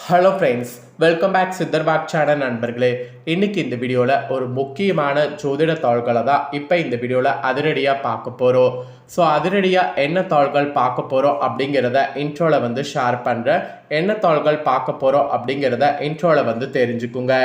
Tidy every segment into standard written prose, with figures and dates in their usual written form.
Hello friends, welcome back சித்தர்பாக் channel நண்பர்களே. இன்னைக்கு இந்த வீடியோவில் ஒரு முக்கியமான ஜோதிட தாள்களை தான் இப்போ இந்த வீடியோவில் அதிரடியாக பார்க்க போகிறோம். ஸோ அதிரடியாக என்ன தாள்கள் பார்க்க போகிறோம் அப்படிங்கிறத இன்ட்ரோவில் வந்து ஷேர் பண்ணுறேன். என்ன தாள்கள் பார்க்க போகிறோம் அப்படிங்கிறத இன்ட்ரோவில் வந்து தெரிஞ்சுக்குங்க.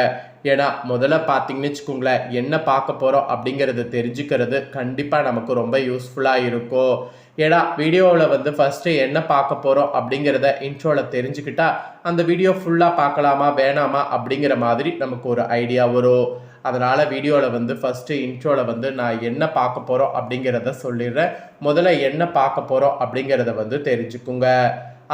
ஏன்னா முதல்ல பார்த்தீங்கன்னு வச்சுக்கோங்களேன், என்ன பார்க்க போகிறோம் அப்படிங்கிறத தெரிஞ்சுக்கிறது கண்டிப்பாக நமக்கு ரொம்ப யூஸ்ஃபுல்லாக இருக்கும். ஏன்னா வீடியோவில் வந்து ஃபஸ்ட்டு என்ன பார்க்க போகிறோம் அப்படிங்கிறத இன்ட்ரோவில் தெரிஞ்சுக்கிட்டா அந்த வீடியோ ஃபுல்லாக பார்க்கலாமா வேணாமா அப்படிங்கிற மாதிரி நமக்கு ஒரு ஐடியா வரும். அதனால் வீடியோவில் வந்து ஃபஸ்ட்டு இன்ட்ரோவில் வந்து நான் என்ன பார்க்க போகிறோம் அப்படிங்கிறத சொல்லிடுறேன். முதல்ல என்ன பார்க்க போகிறோம் அப்படிங்கிறத வந்து தெரிஞ்சுக்குங்க.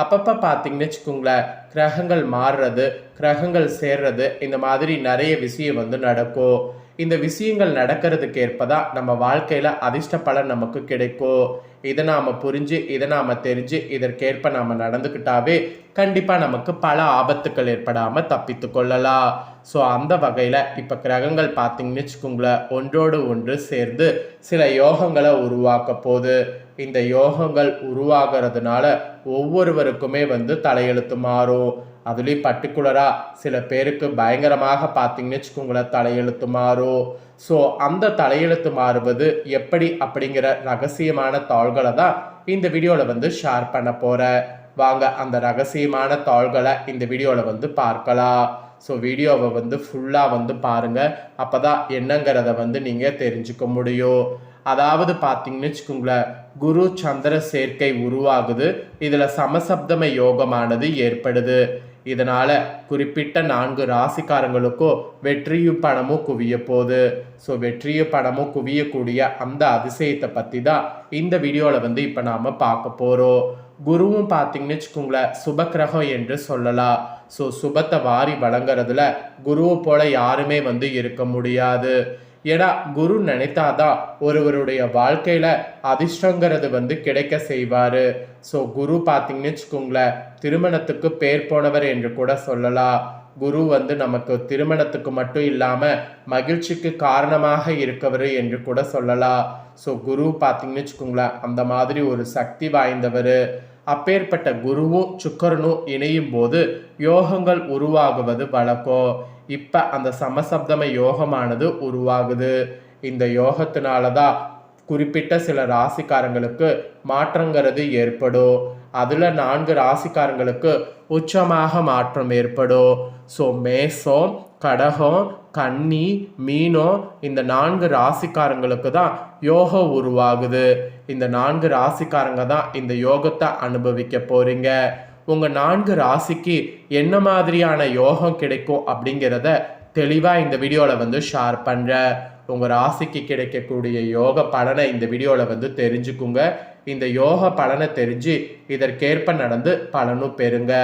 அப்பப்போ பார்த்தீங்கன்னு வச்சுக்கோங்களேன், கிரகங்கள் மாறுறது, கிரகங்கள் சேர்றது, இந்த மாதிரி நிறைய விஷயம் வந்து நடக்கும். இந்த விஷயங்கள் நடக்கிறதுக்கு ஏற்பதான் நம்ம வாழ்க்கையில் அதிர்ஷ்ட பலன் நமக்கு கிடைக்கும். இதை நாம் புரிஞ்சு, இதை நாம் தெரிஞ்சு, இதற்கேற்ப நாம் நடந்துக்கிட்டாவே கண்டிப்பாக நமக்கு பல ஆபத்துக்கள் ஏற்படாமல் தப்பித்து கொள்ளலாம். ஸோ அந்த வகையில் இப்போ கிரகங்கள் பார்த்தீங்கன்னு வச்சுக்கோங்களேன், ஒன்றோடு ஒன்று சேர்ந்து சில யோகங்களை உருவாக்க போகுது. இந்த யோகங்கள் உருவாகிறதுனால ஒவ்வொருவருக்குமே வந்து தலையெழுத்து மாறும். அதுலேயும் பர்டிகுலராக சில பேருக்கு பயங்கரமாக பார்த்தீங்கன்னு வச்சுக்கோங்களேன் தலையெழுத்து மாறும். ஸோ அந்த தலையெழுத்து மாறுவது எப்படி அப்படிங்கிற ரகசியமான தாள்களை தான் இந்த வீடியோவில் வந்து ஷேர் பண்ண போகிறேன். வாங்க அந்த ரகசியமான தாள்களை இந்த வீடியோவில் வந்து பார்க்கலாம். ஸோ வீடியோவை வந்து ஃபுல்லாக வந்து பாருங்கள். அப்போ தான் என்னங்கிறத வந்து நீங்கள் தெரிஞ்சுக்க முடியும். அதாவது பார்த்தீங்கன்னு வச்சுக்கோங்களேன், குரு சந்திர சேர்க்கை உருவாகுது. இதில் சமசப்தம யோகமானது ஏற்படுது. இதனால் குறிப்பிட்ட 4 ராசிக்காரங்களுக்கும் வெற்றியும் பணமும் குவிய போகுது. ஸோ வெற்றியும் பணமும் குவியக்கூடிய அந்த அதிசயத்தை பற்றி தான் இந்த வீடியோவில் வந்து இப்போ நாம் பார்க்க போகிறோம். குருவும் பார்த்தீங்கன்னு வச்சுக்கோங்களேன் சுபக்கிரகம் என்று சொல்லலாம். ஸோ சுபத்தை வாரி வழங்குறதுல குருவை போல யாருமே வந்து இருக்க முடியாது. ஏன்னா குரு நினைத்தாதான் ஒருவருடைய வாழ்க்கையில அதிர்ஷ்டங்கிறது வந்து கிடைக்க செய்வாரு. ஸோ குரு பார்த்தீங்கன்னு வச்சுக்கோங்களேன் திருமணத்துக்கு பேர் போனவர் என்று கூட சொல்லலாம். குரு வந்து நமக்கு திருமணத்துக்கு மட்டும் இல்லாம மகிழ்ச்சிக்கு காரணமாக இருக்கவர் என்று கூட சொல்லலாம். ஸோ குரு பார்த்தீங்கன்னு வச்சுக்கோங்களேன் அந்த மாதிரி ஒரு சக்தி வாய்ந்தவர். அப்பேற்பட்ட குருவும் சுக்கரனும் இணையும் போது யோகங்கள் உருவாகுவது வழக்கம். இப்போ அந்த சமசப்தம யோகமானது உருவாகுது. இந்த யோகத்தினால தான் குறிப்பிட்ட சில ராசிக்காரங்களுக்கு மாற்றங்கிறது ஏற்படும். அதில் 4 ராசிக்காரங்களுக்கு உச்சமாக மாற்றம் ஏற்படும். ஸோ மேஷம், கடகம், கன்னி, மீனம், இந்த 4 ராசிக்காரங்களுக்கு தான் யோகம் உருவாகுது. இந்த 4 ராசிக்காரங்க தான் இந்த யோகத்தை அனுபவிக்க போறீங்க. உங்கள் 4 ராசிக்கு என்ன மாதிரியான யோகம் கிடைக்கும் அப்படிங்கிறத தெளிவாக இந்த வீடியோவில் வந்து ஷேர் பண்ணுறேன். உங்கள் ராசிக்கு கிடைக்கக்கூடிய யோக பலனை இந்த வீடியோவில் வந்து தெரிஞ்சுக்குங்க. இந்த யோக பலனை தெரிஞ்சு இதற்கேற்ப நடந்து பலனும் பெறுங்க.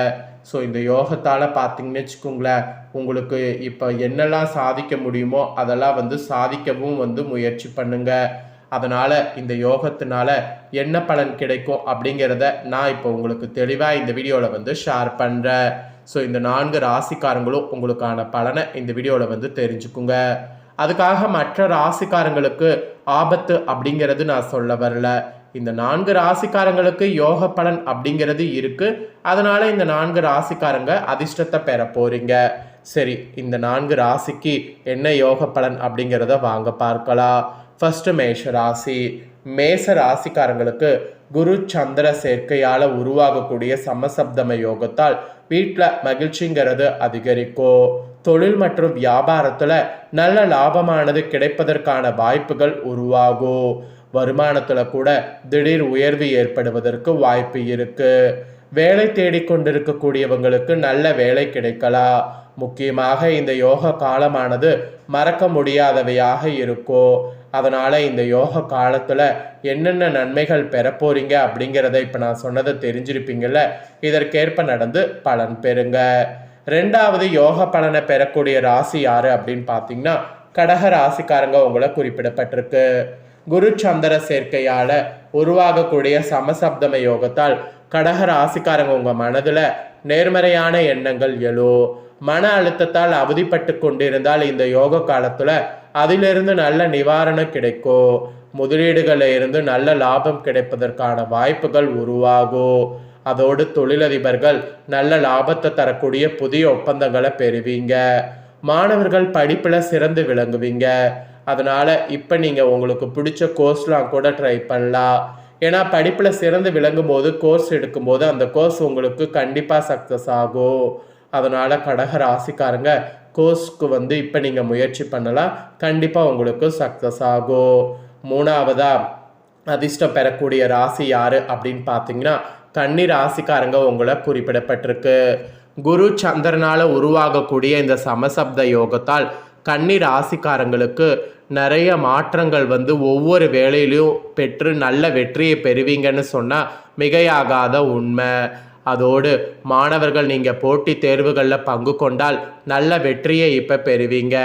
ஸோ இந்த யோகத்தால் பார்த்தீங்கன்னு வச்சுக்கோங்களேன், உங்களுக்கு இப்போ என்னெல்லாம் சாதிக்க முடியுமோ அதெல்லாம் வந்து சாதிக்கவும் வந்து முயற்சி பண்ணுங்க. அதனால் இந்த யோகத்தினால என்ன பலன் கிடைக்கும் அப்படிங்கிறத நான் இப்போ உங்களுக்கு தெளிவாக இந்த வீடியோவில் வந்து ஷேர் பண்ணுறேன். ஸோ இந்த 4 ராசிக்காரங்களும் உங்களுக்கான பலனை இந்த வீடியோவில் வந்து தெரிஞ்சுக்குங்க. அதுக்காக மற்ற ராசிக்காரங்களுக்கு ஆபத்து அப்படிங்கிறது நான் சொல்ல வரல. இந்த 4 ராசிக்காரங்களுக்கு யோக பலன் அப்படிங்கிறது இருக்கு. அதனால இந்த 4 ராசிக்காரங்க அதிர்ஷ்டத்தை பெற போறீங்க. சரி, இந்த 4 ராசிக்கு என்ன யோக பலன் அப்படிங்கிறத வாங்க பார்க்கலாம். ஃபர்ஸ்ட் மேஷ ராசி. மேஷ ராசிக்காரங்களுக்கு குரு சந்திர சேர்க்கையால் உருவாகக்கூடிய சமசப்தம யோகத்தால் வீட்டில் மகிழ்ச்சிங்கிறது அதிகரிக்கும். தொழில் மற்றும் வியாபாரத்தில் நல்ல லாபமானது கிடைப்பதற்கான வாய்ப்புகள் உருவாகும். வருமானத்தில் கூட திடீர் உயர்வு ஏற்படுவதற்கு வாய்ப்பு இருக்கு. வேலை தேடிக்கொண்டிருக்கக்கூடியவங்களுக்கு நல்ல வேலை கிடைக்கலாம். முக்கியமாக இந்த யோக காலமானது மறக்க முடியாதவையாக இருக்கும். அதனால் இந்த யோக காலத்தில் என்னென்ன நன்மைகள் பெற போறீங்க அப்படிங்கிறத இப்போ நான் சொன்னதை தெரிஞ்சிருப்பீங்கள்ல. இதற்கேற்ப நடந்து பலன் பெறுங்க. 2வது யோக பலனை பெறக்கூடிய ராசி யாரு அப்படின்னு பார்த்தீங்கன்னா கடக ராசிக்காரங்க உங்களை குறிப்பிடப்பட்டிருக்கு. குரு சந்திர சேர்க்கையால் உருவாகக்கூடிய சமசப்தம யோகத்தால் கடக ராசிக்காரங்க உங்கள் மனதில் நேர்மறையான எண்ணங்கள் எழும். மன அழுத்தத்தால் அவதிப்பட்டு கொண்டிருந்தால் இந்த யோக காலத்தில் அதிலிருந்து நல்ல நிவாரணம் கிடைக்கும். முதலீடுகளில் இருந்து நல்ல லாபம் கிடைப்பதற்கான வாய்ப்புகள் உருவாகும். அதோடு தொழிலதிபர்கள் நல்ல லாபத்தை தரக்கூடிய புதிய ஒப்பந்தங்களை பெறுவீங்க. மாணவர்கள் படிப்பில் சிறந்து விளங்குவீங்க. அதனால் இப்போ நீங்கள் உங்களுக்கு பிடிச்ச கோர்ஸ்லாம் கூட ட்ரை பண்ணலாம். ஏன்னா படிப்பில் சிறந்து விளங்கும் போது கோர்ஸ் எடுக்கும்போது அந்த கோர்ஸ் உங்களுக்கு கண்டிப்பாக சக்ஸஸ் ஆகும். அதனால் கடக ராசிக்காரங்க கோர்ஸ்க்கு இப்போ நீங்கள் முயற்சி பண்ணலாம், கண்டிப்பாக உங்களுக்கு சக்ஸஸ் ஆகும். மூணாவதாக அதிர்ஷ்டம் பெறக்கூடிய ராசி யார் அப்படின்னு பார்த்தீங்கன்னா கன்னி ராசிக்காரங்க உங்களை குறிப்பிடப்பட்டிருக்கு. குரு சந்திரனால் உருவாகக்கூடிய இந்த சமசப்த யோகத்தால் கன்னி ராசிக்காரங்களுக்கு நிறைய மாற்றங்கள் ஒவ்வொரு வேலையிலையும் பெற்று நல்ல வெற்றியை பெறுவீங்கன்னு சொன்னால் மிகையாகாத உண்மை. அதோடு மாணவர்கள் நீங்கள் போட்டித் தேர்வுகளில் பங்கு கொண்டால் நல்ல வெற்றியை இப்போ பெறுவீங்க.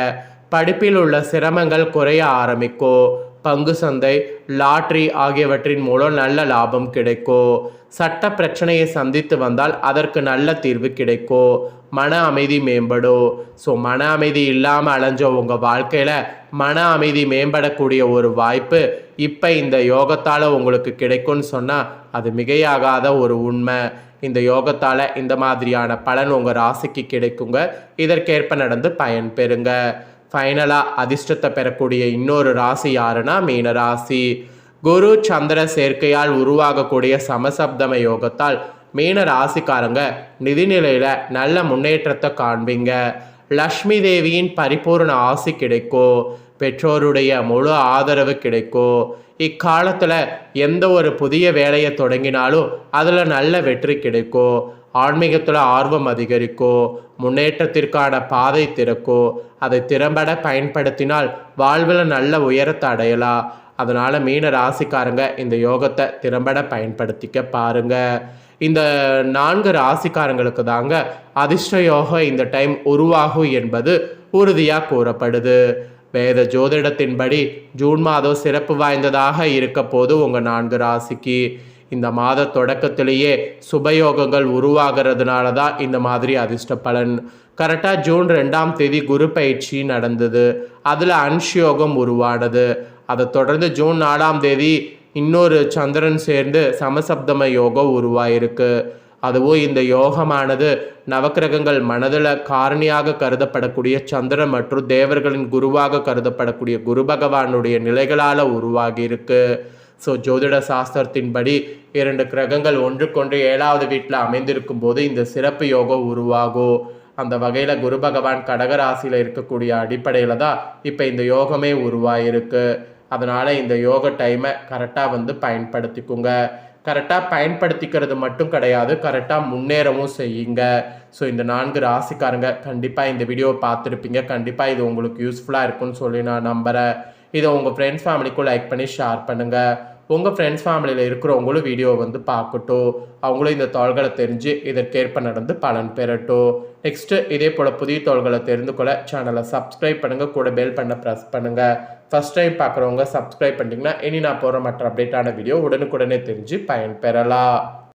படிப்பில் உள்ள சிரமங்கள் குறைய ஆரம்பிக்கும். பங்கு சந்தை, லாட்ரி ஆகியவற்றின் மூலம் நல்ல லாபம் கிடைக்கும். சட்ட பிரச்சனையை சந்தித்து வந்தால் அதற்கு நல்ல தீர்வு கிடைக்கும். மன அமைதி மேம்படும். ஸோ மன அமைதி இல்லாமல் அலைஞ்ச உங்கள் வாழ்க்கையில் மன அமைதி மேம்படக்கூடிய ஒரு வாய்ப்பு இப்போ இந்த யோகத்தால் உங்களுக்கு கிடைக்கும்னு சொன்னால் அது மிகையாகாத ஒரு உண்மை. இந்த யோகத்தால் இந்த மாதிரியான பலன் உங்கள் ராசிக்கு கிடைக்குங்க. இதற்கேற்ப நடந்து பயன் பெறுங்க. ஃபைனலாக அதிர்ஷ்டத்தை பெறக்கூடிய இன்னொரு ராசி யாருன்னா மீன ராசி. குரு சந்திர சேர்க்கையால் உருவாகக்கூடிய சமசப்தம யோகத்தால் மீன ராசிக்காரங்க நிதிநிலையில் நல்ல முன்னேற்றத்தை காண்பீங்க. லக்ஷ்மி தேவியின் பரிபூர்ண ஆசி கிடைக்கும். பெற்றோருடைய முழு ஆதரவு கிடைக்கும். இக்காலத்தில் எந்த ஒரு புதிய வேலையை தொடங்கினாலும் அதில் நல்ல வெற்றி கிடைக்கும். ஆன்மீகத்தில் ஆர்வம் அதிகரிக்கும். முன்னேற்றத்திற்கான பாதை திறக்கும். அதை திறம்பட பயன்படுத்தினால் வாழ்வில் நல்ல உயரத்தை அடையலாம். அதனால் மீன ராசிக்காரங்க இந்த யோகத்தை திறம்பட பயன்படுத்திக்க பாருங்க. இந்த 4 ராசிக்காரங்களுக்கு தாங்க அதிர்ஷ்ட யோகம் இந்த டைம் உருவாகும் என்பது உறுதியாக கூறப்படுது. வேத ஜோதிடத்தின்படி ஜூன் மாதம் சிறப்பு வாய்ந்ததாக இருக்க போது உங்கள் 4 ராசிக்கு இந்த மாத தொடக்கத்திலேயே சுபயோகங்கள் உருவாகிறதுனால தான் இந்த மாதிரி அதிர்ஷ்ட பலன். கரெக்டாக ஜூன் 2ஆம் தேதி குரு பயிற்சி நடந்தது. அதில் அன்ஷயோகம் உருவானது. அதை தொடர்ந்து ஜூன் 4ஆம் தேதி இன்னொரு சந்திரன் சேர்ந்து சமசப்தம யோகம் உருவாயிருக்கு. அதுவும் இந்த யோகமானது நவக்கிரகங்கள் மனதில் காரணியாக கருதப்படக்கூடிய சந்திரன் மற்றும் தேவர்களின் குருவாக கருதப்படக்கூடிய குரு பகவானுடைய நிலைகளால் உருவாகி இருக்கு. ஸோ ஜோதிட சாஸ்திரத்தின்படி 2 கிரகங்கள் ஒன்றுக்கொன்று 7வது வீட்டில் அமைந்திருக்கும் போது இந்த சிறப்பு யோகம் உருவாகும். அந்த வகையில் குரு பகவான் கடகராசியில் இருக்கக்கூடிய அடிப்படையில் தான் இப்போ இந்த யோகமே உருவாயிருக்கு. அதனால் இந்த யோக டைமை கரெக்டாக பயன்படுத்திக்குங்க. கரெக்டாக பயன்படுத்திக்கிறது மட்டும் கிடையாது, கரெக்டாக முன்னேறவும் செய்யுங்க. ஸோ இந்த 4 ராசிக்காரங்க கண்டிப்பாக இந்த வீடியோவை பார்த்துருப்பீங்க. கண்டிப்பாக இது உங்களுக்கு யூஸ்ஃபுல்லாக இருக்குன்னு சொல்லி நான் நம்புகிறேன். இதை உங்கள் ஃப்ரெண்ட்ஸ் ஃபேமிலிக்கும் லைக் பண்ணி ஷேர் பண்ணுங்கள். உங்கள் ஃப்ரெண்ட்ஸ் ஃபேமிலியில் இருக்கிறவங்களும் வீடியோ பார்க்கட்டும். அவங்களும் இந்த தாள்களை தெரிஞ்சு இதற்கேற்ப நடந்து பலன் பெறட்டும். நெக்ஸ்ட்டு இதே போல் புதிய தாள்களை தெரிந்து கொள்ள சேனலை சப்ஸ்கிரைப் பண்ணுங்கள். கூட பெல் பண்ண ப்ரெஸ் பண்ணுங்கள். ஃபஸ்ட் டைம் பார்க்குறவங்க சப்ஸ்கிரைப் பண்ணிட்டீங்கன்னா இனி நான் போகிற மற்ற அப்டேட்டான வீடியோ உடனுக்குடனே தெரிஞ்சு பயன் பெறலாம்.